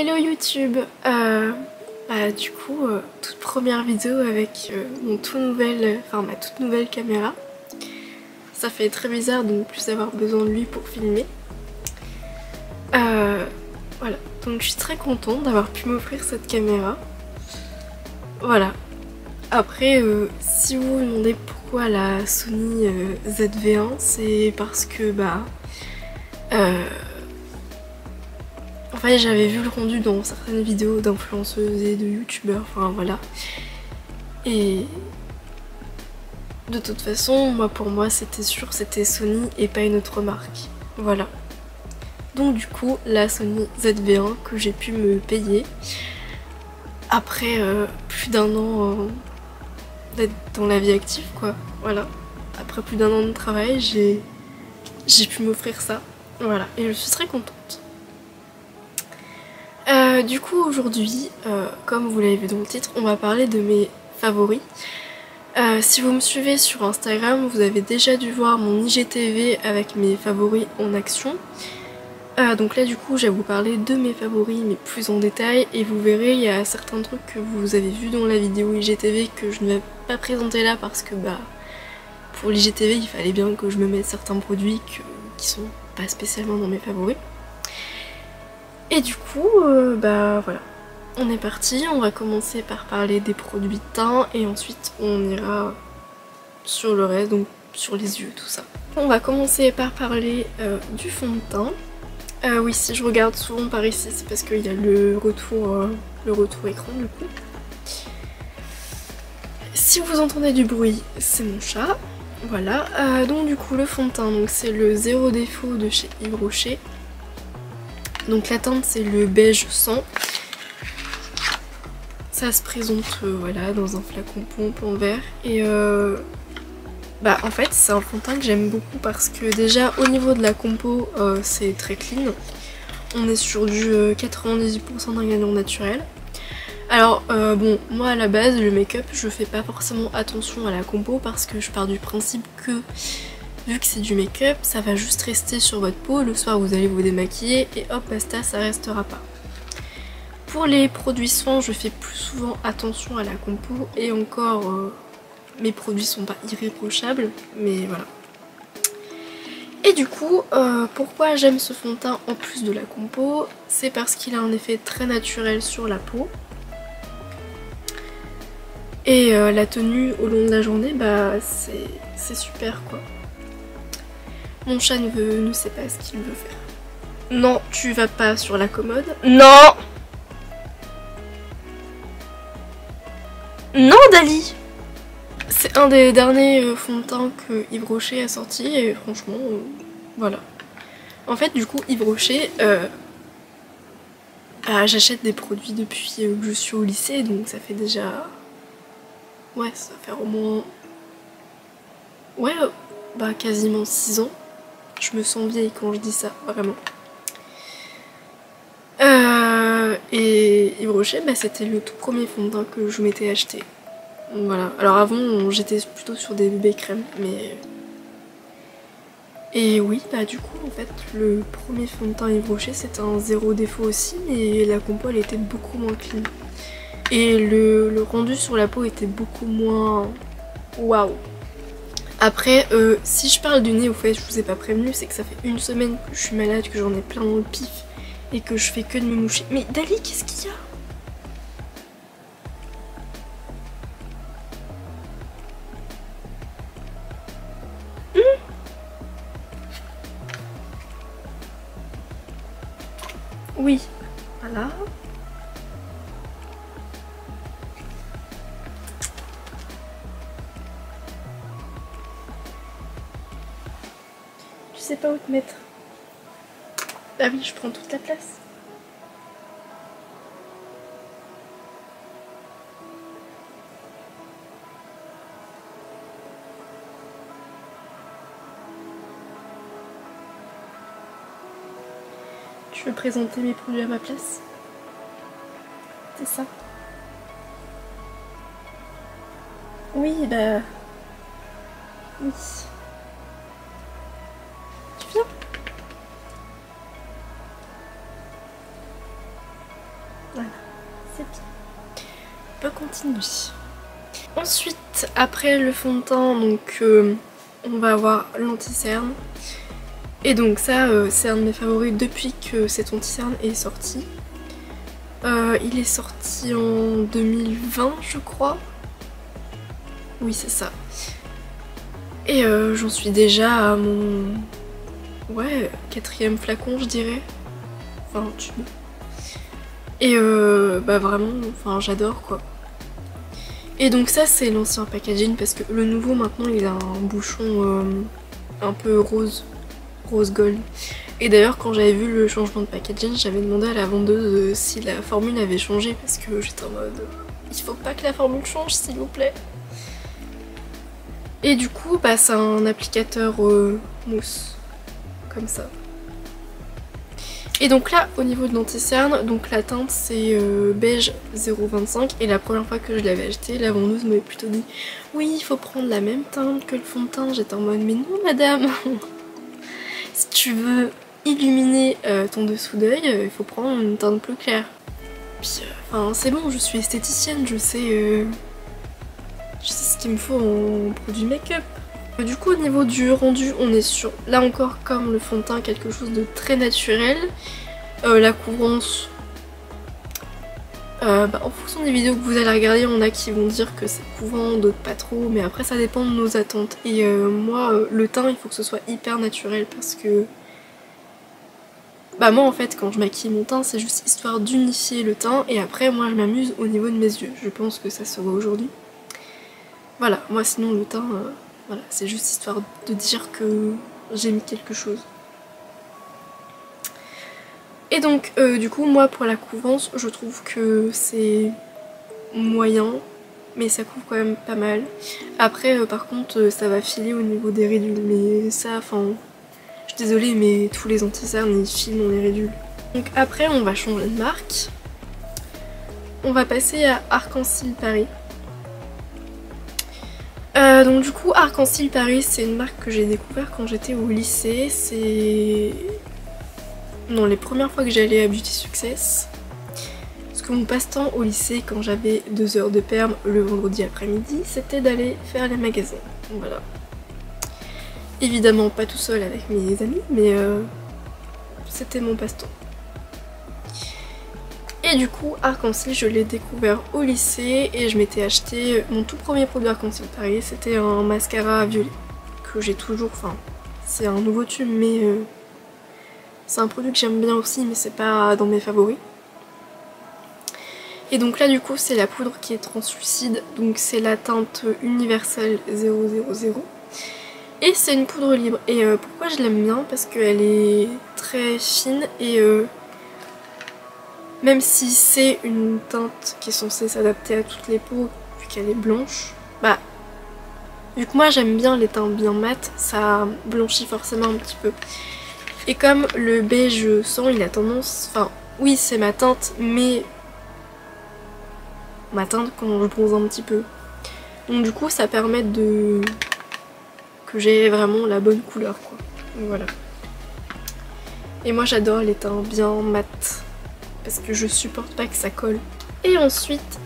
Hello YouTube. Du coup, toute première vidéo avec ma toute nouvelle caméra. Ça fait très bizarre de ne plus avoir besoin de lui pour filmer. Voilà, donc je suis très contente d'avoir pu m'offrir cette caméra. Voilà. Après, si vous vous demandez pourquoi la Sony ZV-1, c'est parce que en fait, j'avais vu le rendu dans certaines vidéos d'influenceuses et de youtubeurs, enfin voilà. Et de toute façon, pour moi, c'était sûr, c'était Sony et pas une autre marque. Voilà. Donc du coup, la Sony ZV-1 que j'ai pu me payer après plus d'un an d'être dans la vie active, quoi. Voilà. Après plus d'un an de travail, j'ai pu m'offrir ça. Voilà. Et je suis très contente. Du coup aujourd'hui, comme vous l'avez vu dans le titre, on va parler de mes favoris. Si vous me suivez sur Instagram, vous avez déjà dû voir mon IGTV avec mes favoris en action. Donc là du coup je vais vous parler de mes favoris mais plus en détail, et vous verrez il y a certains trucs que vous avez vu dans la vidéo IGTV que je ne vais pas présenter là parce que pour l'IGTV il fallait bien que je me mette certains produits qui sont pas spécialement dans mes favoris. Et du coup, voilà, on est parti, on va commencer par parler des produits teint et ensuite on ira sur le reste, donc sur les yeux, tout ça. On va commencer par parler du fond de teint. Oui, si je regarde souvent par ici, c'est parce qu'il y a le retour écran du coup. Si vous entendez du bruit, c'est mon chat. Voilà, donc du coup le fond de teint, c'est le Zéro Défaut de chez Yves Rocher. Donc la teinte c'est le beige 100. Ça se présente voilà, dans un flacon pompe en verre. Et en fait c'est un fond de teint que j'aime beaucoup parce que déjà au niveau de la compo c'est très clean. On est sur du 98% d'ingrédients naturels. Alors bon, moi à la base le make-up je fais pas forcément attention à la compo parce que je pars du principe que vu que c'est du make-up, ça va juste rester sur votre peau, le soir vous allez vous démaquiller et hop basta, ça restera pas. Pour les produits soins, je fais plus souvent attention à la compo et encore mes produits sont pas irréprochables, mais voilà. Et du coup, pourquoi j'aime ce fond de teint en plus de la compo, c'est parce qu'il a un effet très naturel sur la peau. Et la tenue au long de la journée, c'est super quoi. Mon chat ne sait pas ce qu'il veut faire. Non, tu vas pas sur la commode. Non! Non, Dali! C'est un des derniers fonds de teint que Yves Rocher a sorti et franchement, voilà. En fait, du coup, Yves Rocher, j'achète des produits depuis que je suis au lycée, donc ça fait déjà... Ouais, ça fait au moins... Ouais, quasiment 6 ans. Je me sens vieille quand je dis ça, vraiment. Et Yves Rocher, c'était le tout premier fond de teint que je m'étais acheté. Voilà. Alors avant, j'étais plutôt sur des bébés crèmes, mais... Et oui, du coup, en fait, le premier fond de teint Yves Rocher, c'était un Zéro Défaut aussi, mais la compo, elle était beaucoup moins clean. Et le rendu sur la peau était beaucoup moins... Waouh! Après, si je parle du nez, au fait, je vous ai pas prévenu, c'est que ça fait une semaine que je suis malade, que j'en ai plein dans le pif et que je fais que de me moucher. Mais Dali, qu'est-ce qu'il y a? Oui, voilà. Tu sais pas où te mettre. Ah oui, je prends toute la place. Tu veux présenter mes produits à ma place? C'est ça. Oui, oui. Tu viens? Voilà, c'est bien. On peut continuer. Ensuite, après le fond de teint, donc on va avoir l'anti-cerne. Et donc ça, c'est un de mes favoris depuis que cet anti-cerne est sorti. Il est sorti en 2020, je crois. Oui, c'est ça. Et j'en suis déjà à mon... ouais, 4e flacon, je dirais. Enfin, tube. Et bah vraiment, enfin j'adore quoi. Et donc ça c'est l'ancien packaging parce que le nouveau maintenant il a un bouchon un peu rose gold. Et d'ailleurs quand j'avais vu le changement de packaging j'avais demandé à la vendeuse si la formule avait changé parce que j'étais en mode il faut pas que la formule change s'il vous plaît. Et du coup bah c'est un applicateur mousse comme ça. Et donc là au niveau de l'anti-cerne, donc la teinte c'est beige 0,25 et la première fois que je l'avais acheté la vendeuse m'avait plutôt dit oui il faut prendre la même teinte que le fond de teint. J'étais en mode mais non madame, si tu veux illuminer ton dessous d'œil il faut prendre une teinte plus claire. Puis enfin c'est bon, je suis esthéticienne, je sais ce qu'il me faut en produit make-up. Du coup au niveau du rendu on est sur, là encore comme le fond de teint, quelque chose de très naturel. La couvrance, bah, en fonction des vidéos que vous allez regarder, on a qui vont dire que c'est couvrant, d'autres pas trop, mais après ça dépend de nos attentes. Et moi le teint il faut que ce soit hyper naturel parce que bah moi en fait quand je maquille mon teint c'est juste histoire d'unifier le teint et après moi je m'amuse au niveau de mes yeux. Je pense que ça se voit aujourd'hui. Voilà, moi sinon le teint... voilà, c'est juste histoire de dire que j'ai mis quelque chose. Et donc du coup moi pour la couvrance je trouve que c'est moyen mais ça couvre quand même pas mal. Après par contre ça va filer au niveau des ridules mais ça enfin je suis désolée mais tous les anti-cernes ils filent dans les ridules. Donc après on va changer de marque. On va passer à Arc-en-Ciel Paris. Donc du coup Arc-en-Ciel Paris c'est une marque que j'ai découvert quand j'étais au lycée. C'est... non, les premières fois que j'allais à Beauty Success. Parce que mon passe-temps au lycée quand j'avais 2 heures de perm le vendredi après-midi c'était d'aller faire les magasins. Donc voilà. Évidemment pas tout seul avec mes amis mais c'était mon passe-temps. Et du coup Arc-en-Ciel je l'ai découvert au lycée et je m'étais acheté mon tout premier produit Arc-en-Ciel Paris, c'était un mascara violet que j'ai toujours, enfin c'est un nouveau tube mais c'est un produit que j'aime bien aussi mais c'est pas dans mes favoris. Et donc là du coup c'est la poudre qui est translucide, donc c'est la teinte universelle 000 et c'est une poudre libre. Et pourquoi je l'aime bien? Parce qu'elle est très fine et même si c'est une teinte qui est censée s'adapter à toutes les peaux vu qu'elle est blanche, bah vu que moi j'aime bien les teintes bien mat, ça blanchit forcément un petit peu. Et comme le beige sang il a tendance, enfin oui c'est ma teinte mais ma teinte quand je bronze un petit peu. Donc du coup ça permet de... que j'ai vraiment la bonne couleur quoi. Donc voilà. Et moi j'adore les teints bien mat. Parce que je supporte pas que ça colle. Et ensuite,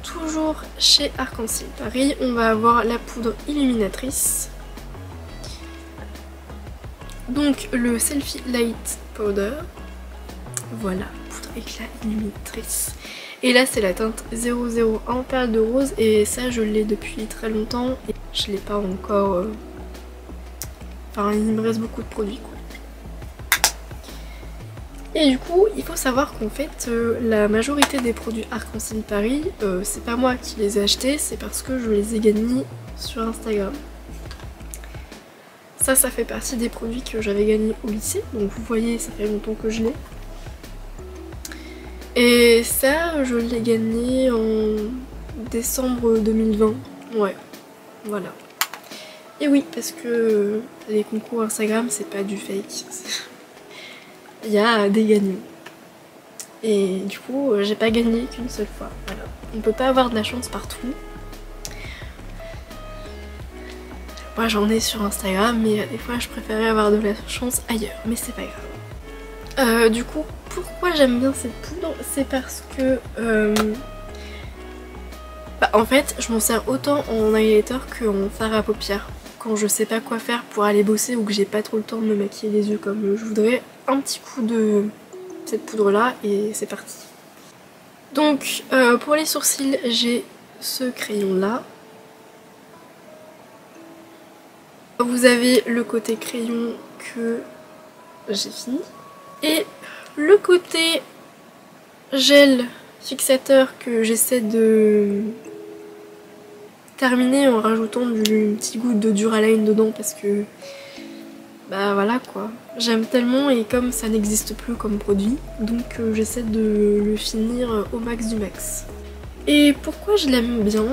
toujours chez Arc-en-Ciel Paris, on va avoir la poudre illuminatrice. Donc le Selfie Light Powder. Voilà, poudre éclat illuminatrice. Et là c'est la teinte 001 perle de rose et ça je l'ai depuis très longtemps. Et je l'ai pas encore... Enfin il me reste beaucoup de produits quoi. Et du coup, il faut savoir qu'en fait, la majorité des produits Arc-en-Ciel Paris, c'est pas moi qui les ai achetés, c'est parce que je les ai gagnés sur Instagram. Ça fait partie des produits que j'avais gagnés au lycée, donc vous voyez, ça fait longtemps que je l'ai. Et ça, je l'ai gagné en décembre 2020, ouais, voilà. Et oui, parce que les concours Instagram, c'est pas du fake. Il y a des gagnants. Et du coup, j'ai pas gagné qu'une seule fois. Voilà. On peut pas avoir de la chance partout. Moi j'en ai sur Instagram, mais des fois je préférais avoir de la chance ailleurs. Mais c'est pas grave. Du coup, pourquoi j'aime bien cette poudre? C'est parce que en fait je m'en sers autant en highlighter qu'en fard à paupières. Quand je sais pas quoi faire pour aller bosser ou que j'ai pas trop le temps de me maquiller les yeux comme je voudrais, un petit coup de cette poudre là et c'est parti. Donc pour les sourcils, j'ai ce crayon là. Vous avez le côté crayon que j'ai fini et le côté gel fixateur que j'essaie de terminer en rajoutant du petit goutte de Duraline dedans parce que bah voilà quoi, j'aime tellement et comme ça n'existe plus comme produit, donc j'essaie de le finir au max du max. Et pourquoi je l'aime bien?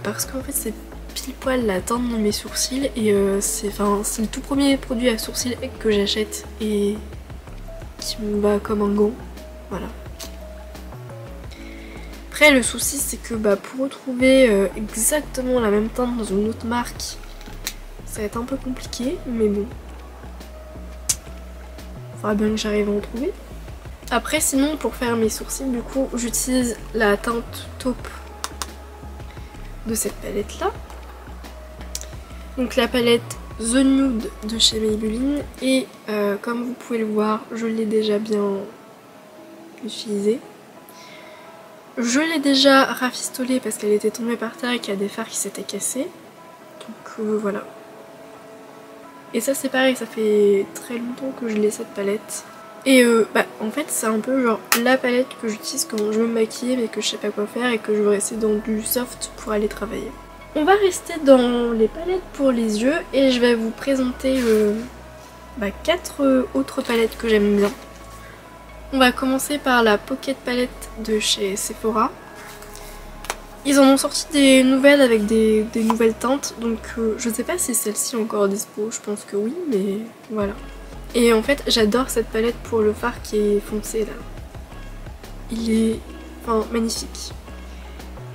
Parce qu'en fait c'est pile poil la teinte de mes sourcils et c'est le tout premier produit à sourcils que j'achète et qui me va comme un gant, voilà. Après le souci c'est que pour retrouver exactement la même teinte dans une autre marque, ça va être un peu compliqué, mais bon. Il faudra bien que j'arrive à en trouver. Après sinon pour faire mes sourcils du coup j'utilise la teinte taupe de cette palette là. Donc la palette The Nude de chez Maybelline et comme vous pouvez le voir je l'ai déjà bien utilisée. Je l'ai déjà rafistolée parce qu'elle était tombée par terre et qu'il y a des fards qui s'étaient cassés. Donc voilà. Et ça c'est pareil, ça fait très longtemps que je l'ai cette palette. Et en fait c'est un peu genre la palette que j'utilise quand je veux me maquiller mais que je sais pas quoi faire et que je veux rester dans du soft pour aller travailler. On va rester dans les palettes pour les yeux et je vais vous présenter 4 autres palettes que j'aime bien. On va commencer par la Pocket Palette de chez Sephora. Ils en ont sorti des nouvelles avec des nouvelles teintes, donc je sais pas si celle-ci est encore dispo, je pense que oui, mais voilà. Et en fait j'adore cette palette pour le fard qui est foncé là. Il est magnifique.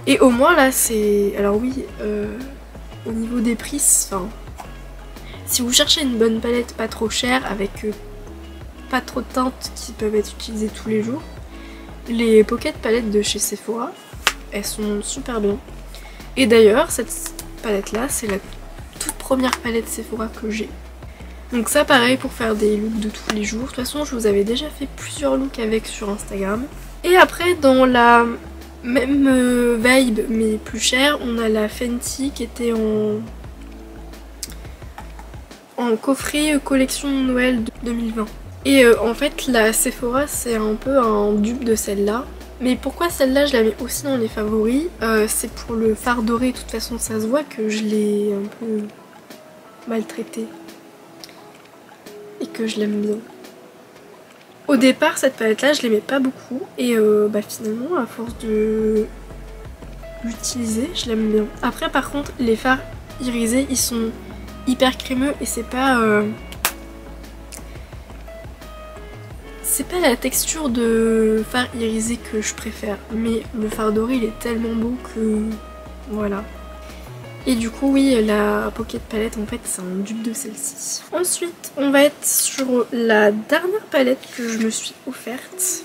Et au moins là c'est... Alors oui, au niveau des prix, si vous cherchez une bonne palette pas trop chère avec pas trop de teintes qui peuvent être utilisées tous les jours, les Pocket Palettes de chez Sephora, elles sont super bien. Et d'ailleurs cette palette là c'est la toute première palette Sephora que j'ai. Donc ça pareil pour faire des looks de tous les jours. De toute façon je vous avais déjà fait plusieurs looks avec sur Instagram. Et après dans la même vibe mais plus chère, on a la Fenty qui était en coffret collection Noël 2020. Et en fait la Sephora c'est un peu un dupe de celle-là. Mais pourquoi celle-là je la mets aussi dans les favoris, c'est pour le fard doré. De toute façon ça se voit que je l'ai un peu maltraité et que je l'aime bien. Au départ cette palette là je l'aimais pas beaucoup et finalement à force de l'utiliser je l'aime bien. Après par contre les fards irisés ils sont hyper crémeux et c'est pas la texture de fard irisé que je préfère, mais le fard doré il est tellement beau que voilà. Et du coup oui la Pocket Palette en fait c'est un dupe de celle-ci. Ensuite on va être sur la dernière palette que je me suis offerte.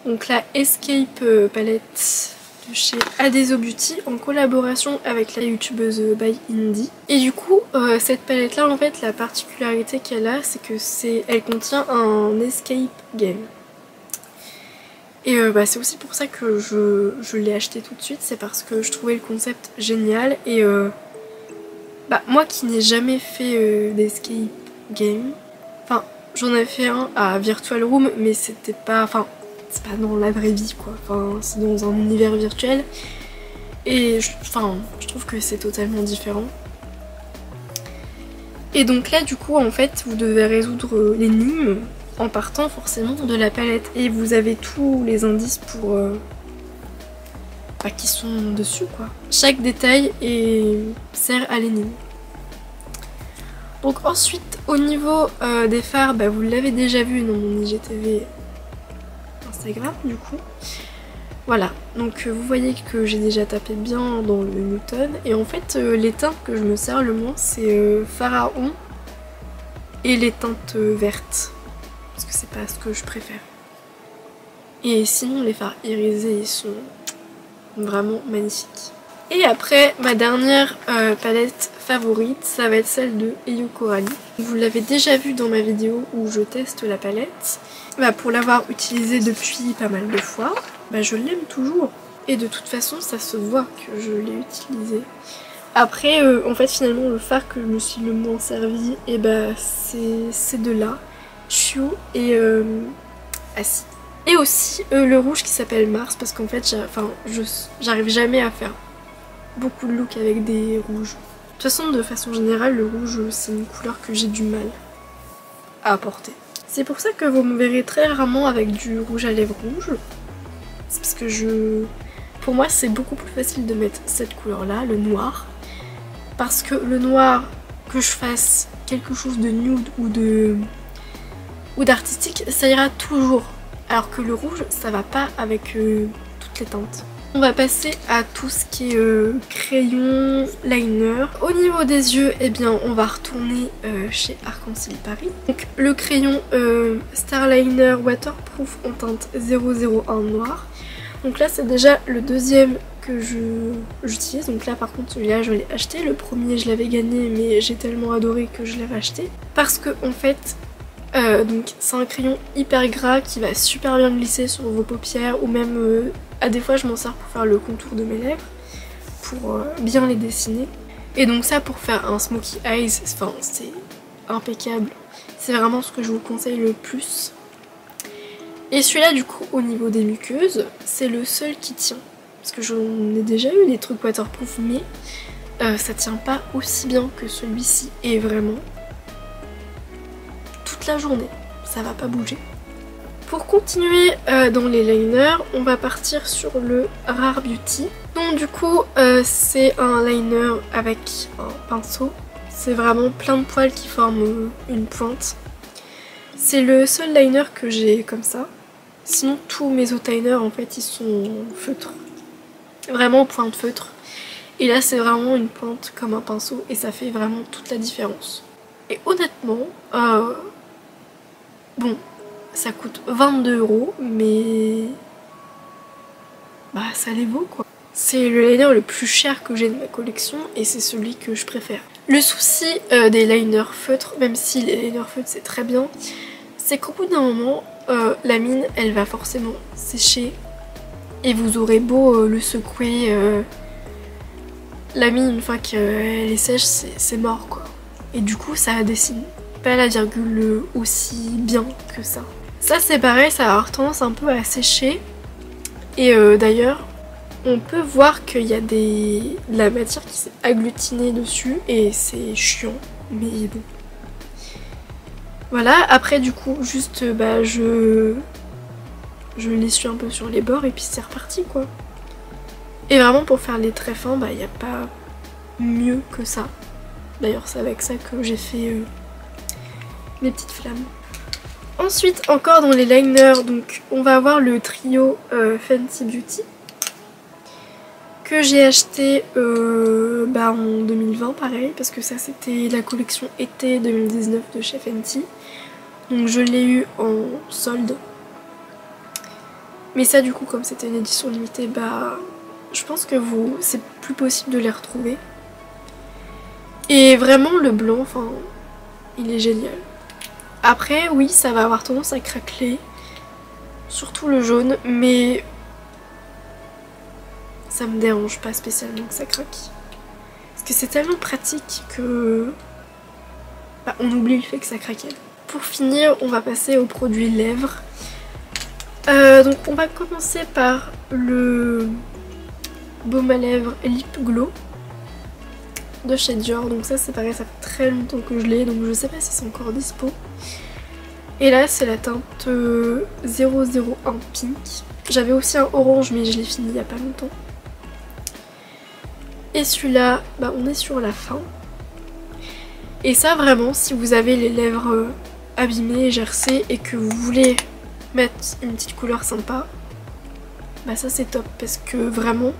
Donc la Escape Palette de chez Adeso Beauty en collaboration avec la youtubeuse By Indie. Et du coup cette palette là en fait la particularité qu'elle a c'est que elle contient un escape game. Et c'est aussi pour ça que je l'ai acheté tout de suite, c'est parce que je trouvais le concept génial et moi qui n'ai jamais fait d'escape game, j'en ai fait un à Virtual Room mais c'était pas, c'est pas dans la vraie vie quoi, c'est dans un univers virtuel et je trouve que c'est totalement différent. Et donc là du coup en fait vous devez résoudre l'énigme en partant forcément de la palette et vous avez tous les indices pour qui sont dessus quoi. Chaque détail sert à l'énigme. Donc ensuite au niveau des fards, vous l'avez déjà vu dans mon IGTV Instagram du coup. Voilà, donc vous voyez que j'ai déjà tapé bien dans le Newton et en fait les teintes que je me sers le moins c'est Pharaon et les teintes vertes. parce que c'est pas ce que je préfère. Et sinon les fards irisés ils sont vraiment magnifiques. Et après ma dernière palette favorite, ça va être celle de Eyo Coralie. Vous l'avez déjà vu dans ma vidéo où je teste la palette. Pour l'avoir utilisée depuis pas mal de fois, je l'aime toujours. Et de toute façon ça se voit que je l'ai utilisée. Après en fait finalement le fard que je me suis le moins servi, et c'est de là, Chio et Acide. Et aussi le rouge qui s'appelle Mars, parce qu'en fait j'arrive jamais à faire beaucoup de looks avec des rouges. De toute façon de façon générale le rouge c'est une couleur que j'ai du mal à porter. C'est pour ça que vous me verrez très rarement avec du rouge à lèvres rouge. C'est parce que pour moi c'est beaucoup plus facile de mettre cette couleur là, le noir. Parce que le noir, que je fasse quelque chose de nude ou d'artistique, ça ira toujours. Alors que le rouge ça va pas avec toutes les teintes. On va passer à tout ce qui est crayon, liner. Au niveau des yeux, on va retourner chez Arc-en-Ciel Paris. Donc le crayon Starliner Waterproof en teinte 001 noir. Donc là c'est déjà le deuxième que j'utilise. Donc là par contre celui-là je l'ai acheté. Le premier je l'avais gagné mais j'ai tellement adoré que je l'ai racheté. Parce que en fait donc c'est un crayon hyper gras qui va super bien glisser sur vos paupières ou même à des fois je m'en sers pour faire le contour de mes lèvres, pour bien les dessiner. Et donc ça pour faire un smokey eyes, c'est impeccable. C'est vraiment ce que je vous conseille le plus. Et celui-là du coup au niveau des muqueuses, c'est le seul qui tient. Parce que j'en ai déjà eu des trucs waterproof mais ça tient pas aussi bien que celui-ci. Et vraiment toute la journée, ça va pas bouger. Pour continuer dans les liners, on va partir sur le Rare Beauty. Donc du coup c'est un liner avec un pinceau. C'est vraiment plein de poils qui forment une pointe. C'est le seul liner que j'ai comme ça. Sinon tous mes autres liners en fait ils sont feutres. Vraiment pointe feutre. Et là c'est vraiment une pointe comme un pinceau et ça fait vraiment toute la différence. Et honnêtement, bon, ça coûte 22 € mais ça les vaut quoi. C'est le liner le plus cher que j'ai de ma collection et c'est celui que je préfère. Le souci des liners feutres, même si les liners feutres c'est très bien, c'est qu'au bout d'un moment la mine elle va forcément sécher et vous aurez beau le secouer, la mine une fois qu'elle est sèche c'est mort quoi. Et du coup ça dessine pas la virgule aussi bien que ça. Ça c'est pareil, ça va avoir tendance un peu à sécher. Et d'ailleurs on peut voir qu'il y a de la matière qui s'est agglutinée dessus et c'est chiant, mais bon. Voilà, après du coup juste je l'essuie un peu sur les bords et puis c'est reparti quoi. Et vraiment pour faire les traits fins, il n'y a pas mieux que ça. D'ailleurs c'est avec ça que j'ai fait mes petites flammes. Ensuite encore dans les liners, donc on va avoir le trio Fenty Beauty que j'ai acheté en 2020 pareil, parce que ça c'était la collection été 2019 de chez Fenty. Donc je l'ai eu en solde. Mais ça du coup comme c'était une édition limitée, je pense que c'est plus possible de les retrouver. Et vraiment le blanc, il est génial. Après oui ça va avoir tendance à craqueler, surtout le jaune, mais ça me dérange pas spécialement que ça craque. Parce que c'est tellement pratique que on oublie le fait que ça craquait. Pour finir on va passer aux produits lèvres. Donc on va commencer par le baume à lèvres Lip Glow de chez Dior. Donc ça c'est pareil, ça fait très longtemps que je l'ai, donc je sais pas si c'est encore dispo. Et là c'est la teinte 001 Pink. J'avais aussi un orange mais je l'ai fini il y a pas longtemps. Et celui-là, on est sur la fin. Et ça vraiment, si vous avez les lèvres abîmées, gercées et que vous voulez mettre une petite couleur sympa, ça c'est top parce que vraiment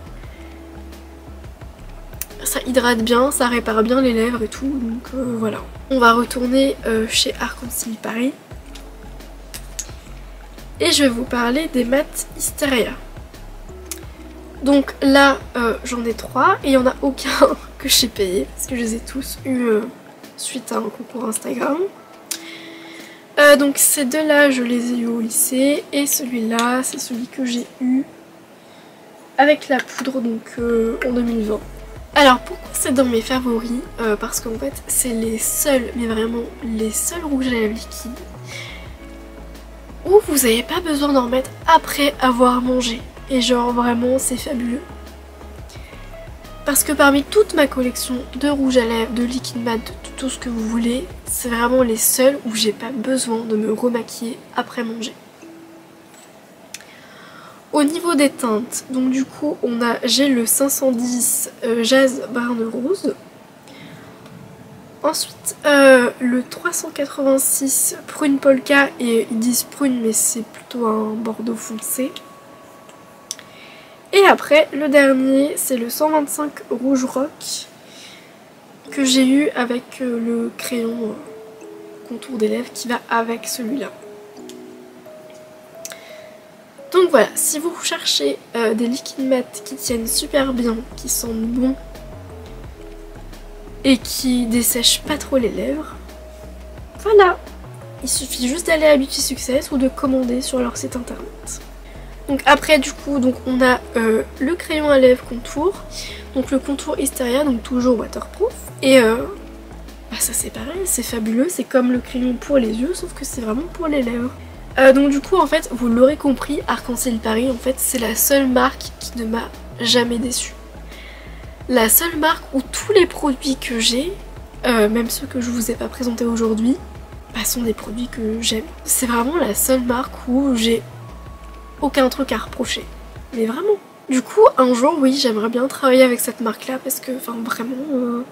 ça hydrate bien, ça répare bien les lèvres et tout, donc voilà. On va retourner chez Arc-en-Ciel Paris. et je vais vous parler des mat Hysteria. Donc là j'en ai 3 et il n'y en a aucun que j'ai payé parce que je les ai tous eus suite à un concours Instagram. Donc ces deux là je les ai eu au lycée et celui-là c'est celui que j'ai eu avec la poudre donc en 2020. Alors pourquoi c'est dans mes favoris? Parce qu'en fait c'est les seuls, mais vraiment les seuls rouges à lèvres liquides où vous n'avez pas besoin d'en remettre après avoir mangé. Et genre vraiment c'est fabuleux. Parce que parmi toute ma collection de rouge à lèvres, de liquide mat, de tout ce que vous voulez, c'est vraiment les seuls où j'ai pas besoin de me remaquiller après manger. Au niveau des teintes, donc du coup j'ai le 510 Jazz Brun Rose. Ensuite le 386 Prune Polka, et ils disent prune mais c'est plutôt un bordeaux foncé. Et après le dernier c'est le 125 Rouge Rock que j'ai eu avec le crayon contour des lèvres qui va avec celui-là. Donc voilà, si vous cherchez des liquides mat qui tiennent super bien, qui sentent bon et qui dessèchent pas trop les lèvres, voilà, il suffit juste d'aller à Beauty Success ou de commander sur leur site internet. Donc après du coup on a le crayon à lèvres contour, donc le contour Hysteria, donc toujours waterproof, et ça c'est pareil, c'est fabuleux, c'est comme le crayon pour les yeux sauf que c'est vraiment pour les lèvres. Donc du coup en fait vous l'aurez compris, Arc-en-Ciel Paris en fait c'est la seule marque qui ne m'a jamais déçue. La seule marque où tous les produits que j'ai, même ceux que je vous ai pas présentés aujourd'hui, sont des produits que j'aime. C'est vraiment la seule marque où j'ai aucun truc à reprocher. Mais vraiment. Du coup un jour oui j'aimerais bien travailler avec cette marque là parce que enfin vraiment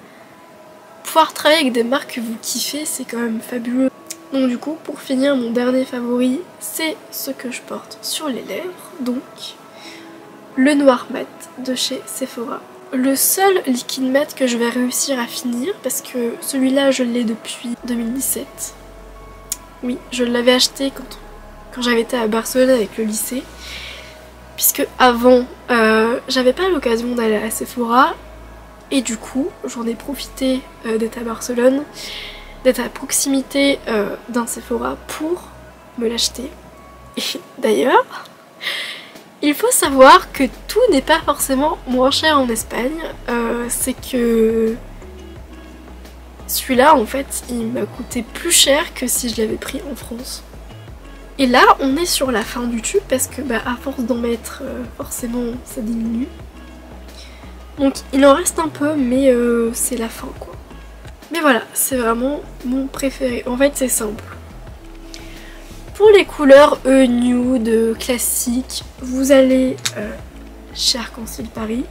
pouvoir travailler avec des marques que vous kiffez c'est quand même fabuleux. Donc du coup pour finir mon dernier favori c'est ce que je porte sur les lèvres, donc le noir mat de chez Sephora. Le seul liquide mat que je vais réussir à finir parce que celui-là je l'ai depuis 2017. Oui, je l'avais acheté quand j'avais été à Barcelone avec le lycée. Puisque avant j'avais pas l'occasion d'aller à Sephora et du coup j'en ai profité d'être à Barcelone, d'être à proximité d'un Sephora pour me l'acheter. Et d'ailleurs, il faut savoir que tout n'est pas forcément moins cher en Espagne, c'est que celui-là en fait il m'a coûté plus cher que si je l'avais pris en France. Et là on est sur la fin du tube parce que à force d'en mettre forcément ça diminue. Donc il en reste un peu mais c'est la fin quoi. Mais voilà, c'est vraiment mon préféré. En fait c'est simple. Pour les couleurs nude, classiques, vous allez chez Arc-en-Ciel Paris.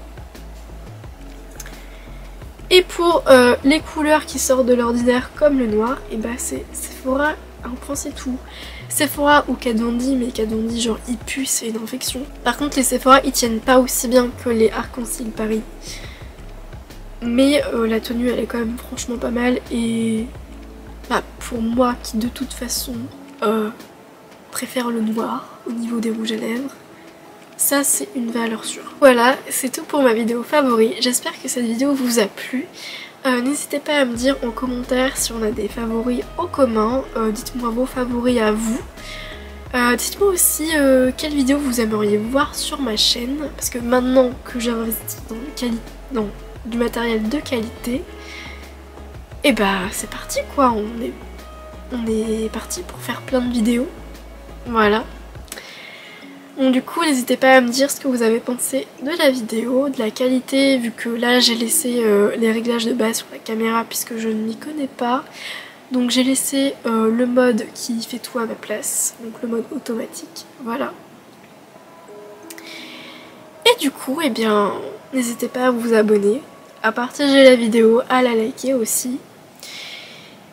Et pour les couleurs qui sortent de l'ordinaire comme le noir, et c'est Sephora, un point c'est tout. Sephora ou Kat Von D, mais Kat Von D genre il pue, c'est une infection. Par contre les Sephora ils tiennent pas aussi bien que les Arc-en-Ciel Paris. Mais la tenue elle est quand même franchement pas mal et pour moi qui de toute façon préfère le noir au niveau des rouges à lèvres, ça c'est une valeur sûre. Voilà, c'est tout pour ma vidéo favori. J'espère que cette vidéo vous a plu. N'hésitez pas à me dire en commentaire si on a des favoris en commun. Dites-moi vos favoris à vous. Dites-moi aussi quelle vidéo vous aimeriez voir sur ma chaîne. Parce que maintenant que j'ai investi dans du matériel de qualité, et c'est parti quoi. On est parti pour faire plein de vidéos. Voilà. Donc du coup n'hésitez pas à me dire ce que vous avez pensé de la vidéo, de la qualité, vu que là j'ai laissé les réglages de base sur la caméra puisque je ne m'y connais pas. Donc j'ai laissé le mode qui fait tout à ma place, donc le mode automatique, voilà. Et du coup n'hésitez pas à vous abonner, à partager la vidéo, à la liker aussi.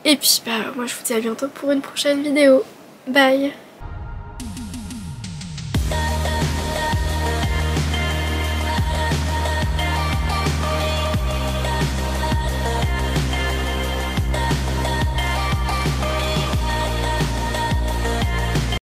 Et puis moi je vous dis à bientôt pour une prochaine vidéo. Bye!